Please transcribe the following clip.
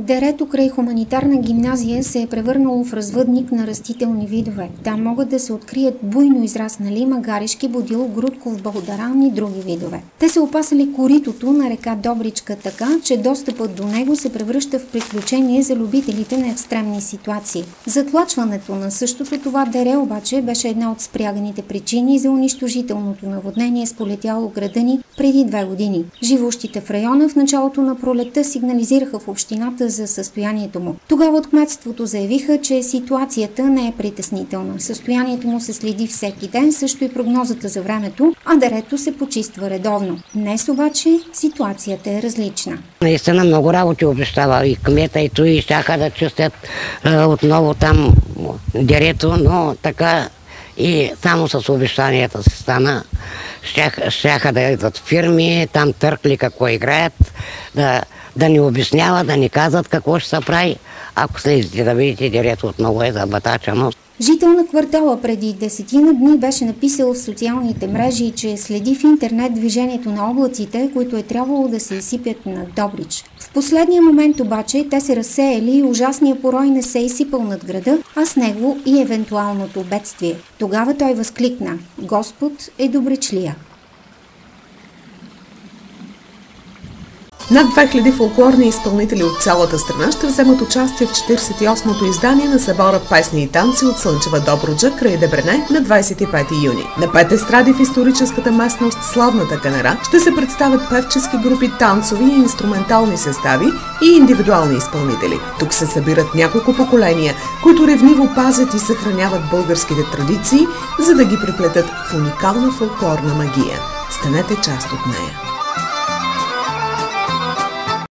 Дерето край хуманитарна гимназия се е превърнало в развъдник на растителни видове. Там могат да се открият буйно израснали магарешки, бодил, грудков бълдаран и други видове. Те са опасали коритото на река Добричка така, че достъпът до него се превръща в приключение за любителите на екстремни ситуации. Затлачването на същото това дере обаче беше една от спряганите причини за унищожителното наводнение, сполетяло града ни преди 2 години. Живущите в района в началото на пролетта сигнализираха в общината за състоянието му. Тогава от кметството заявиха, че ситуацията не е притеснителна. Състоянието му се следи всеки ден, също и прогнозата за времето, а дерето се почиства редовно. Днес обаче ситуацията е различна. Наистина много работи обещава и кмета, и той, и щяха да чистят отново там дерето, но така и само с обещанията се стана. Щяха да идват фирми, там търкли какво играят, да ни обясняват, да ни казват какво ще се прави. Ако слезете да видите, дерето отново е забатачено. Жител на квартала преди 10 дни беше написал в социалните мрежи, че следи в интернет движението на облаците, които е трябвало да се изсипят на Добрич. В последния момент обаче те се разсеяли и ужасният порой не се изсипал над града, а с него и евентуалното бедствие. Тогава той възкликна: Господ е добричлия. Над 2000 фолклорни изпълнители от цялата страна ще вземат участие в 48-то издание на събора Песни и танци от Слънчева Добруджа край Дебрене на 25 юни. На 5 естради в историческата местност Славната Канара ще се представят певчески групи, танцови и инструментални състави и индивидуални изпълнители. Тук се събират няколко поколения, които ревниво пазят и съхраняват българските традиции, за да ги преплетат в уникална фолклорна магия. Станете част от нея.